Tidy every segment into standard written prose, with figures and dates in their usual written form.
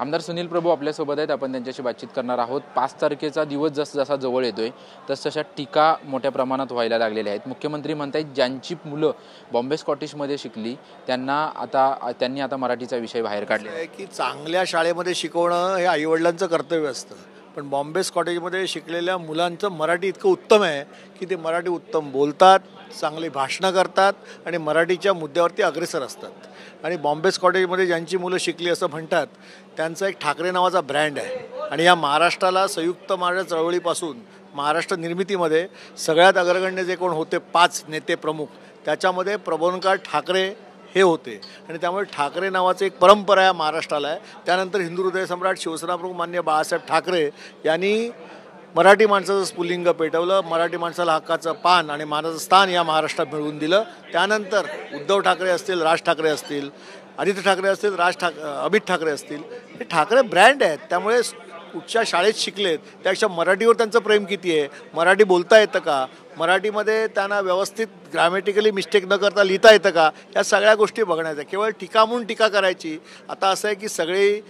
आमदार सुनील प्रभू आपल्यासोबत आहेत, आपण त्यांच्याशी बातचीत करणार आहोत। 5 तारखेचा दिवस जसा जवळ येतोय तसतशा टीका मोठ्या प्रमाणात व्हायला लागलेल्या आहेत। मुख्यमंत्री म्हणतात ज्यांची मुलं बॉम्बे स्कॉटिशमध्ये शिकली त्यांनी आता मराठीचा विषय बाहेर काढला आहे की चांगल्या शाळेमध्ये शिकवणं हे आईवडिलांचं कर्तव्य असतं, पण बॉम्बे स्कॉटिशमध्ये शिकलेल्या मुलांचं मराठी इतकं उत्तम आहे की ते मराठी उत्तम बोलतात, चांगली भाषणं करतात आणि मराठीच्या मुद्द्यावरती अग्रेसर असतात। आणि बॉम्बे स्कॉटिशमध्ये ज्यांची मुलं शिकली असं म्हणतात त्यांचा एक ठाकरे नावाचा ब्रँड आहे आणि या महाराष्ट्राला संयुक्त महाराष्ट्र चळवळीपासून महाराष्ट्र निर्मितीमध्ये सगळ्यात अग्रगण्य जे कोण होते 5 नेते प्रमुख त्याच्यामध्ये प्रबोधनकार ठाकरे हे होते आणि त्यामुळे ठाकरे नावाचं एक परंपरा आहे महाराष्ट्राला आहे। त्यानंतर हिंदू हृदय सम्राट शिवसेनाप्रमुख माननीय बाळासाहेब ठाकरे यांनी मराठी माणसाचं स्फुल्लिंग पेटवलं, मराठी माणसाला हक्काचं पान आणि मानाचं स्थान या महाराष्ट्रात मिळवून दिलं। त्यानंतर उद्धव ठाकरे असतील, राज ठाकरे असतील, आदित्य ठाकरे असतील, अमित ठाकरे असतील, हे ठाकरे ब्रँड आहेत। त्यामुळे कुठच्या शाळेत शिकलेत त्यापेक्षा मराठीवर त्यांचं प्रेम किती आहे, मराठी बोलता येतं का, मराठीमध्ये त्यांना व्यवस्थित ग्रॅमॅटिकली मिस्टेक न करता लिहिता येतं का, या सगळ्या गोष्टी बघण्याच्या। केवळ टीका म्हणून टीका करायची। आता असं आहे की सगळी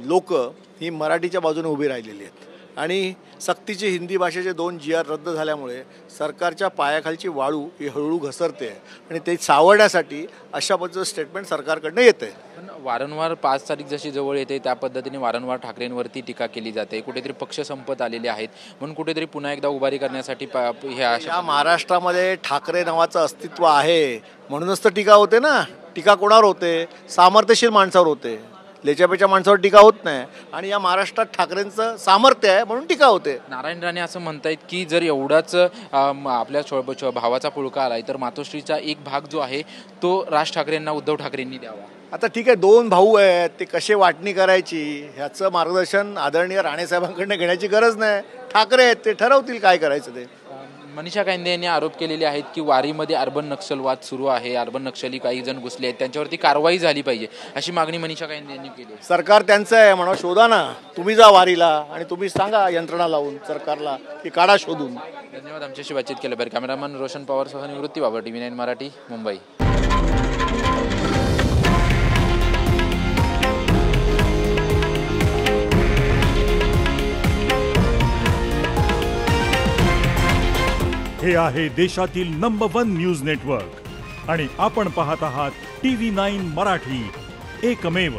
लोक ही मराठीच्या बाजूने उभी राहिलेली आहेत आणि सक्तीचे हिंदी भाषेचे 2 GR रद्द झाल्यामुळे सरकारच्या पायाखालची वाळू ही हळूहळू घसरते आहे आणि ते सावरण्यासाठी अशा पद्धतीचं स्टेटमेंट सरकारकडनं येतं आहे। पण वारंवार 5 तारीख जशी जवळ येते त्या पद्धतीने वारंवार ठाकरेंवरती टीका केली जाते। कुठेतरी पक्ष संपत आलेले आहेत म्हणून कुठेतरी पुन्हा एकदा उभारी करण्यासाठी या महाराष्ट्रामध्ये ठाकरे नावाचं अस्तित्व आहे म्हणूनच तर टीका होते ना। टीका कोणावर होते? सामर्थ्यशील माणसावर होते, लेच्यापेच्या माणसावर टीका होत नाही आणि या महाराष्ट्रात ठाकरेंचं सामर्थ्य आहे म्हणून टीका होते। नारायण राणे असं म्हणतायत की जर एवढाच आपल्या भावाचा पुळका आलाय तर मातोश्रीचा एक भाग जो आहे तो राज ठाकरेंना, उद्धव ठाकरेंनी द्यावा। आता ठीक आहे, 2 भाऊ आहेत, ते कसे वाटणी करायची ह्याचं मार्गदर्शन आदरणीय राणेसाहेबांकडनं घेण्याची गरज नाही। ठाकरे आहेत, ते ठरवतील काय करायचं ते। मनीषा कायंदे यांनी आरोप केलेले आहेत की वारीमध्ये अर्बन नक्षलवाद सुरू आहे, अर्बन नक्षली काही जण घुसले आहेत, त्यांच्यावरती कारवाई झाली पाहिजे अशी मागणी मनीषा कायंदे यांनी केली। सरकार त्यांचं आहे म्हणा, शोधा ना, तुम्ही जा वारीला आणि तुम्ही सांगा यंत्रणा लावून सरकारला की काढा शोधून। धन्यवाद आमच्याशी बातचीत केल्याबद्दल। कॅमेरामन रोशन पवारसह निवृत्ती बाबर, TV9 मराठी, मुंबई। हे आहे देशातील नंबर 1 न्यूज नेटवर्क आणि आपण पाहत आहात TV9 मराठी, एकमेव।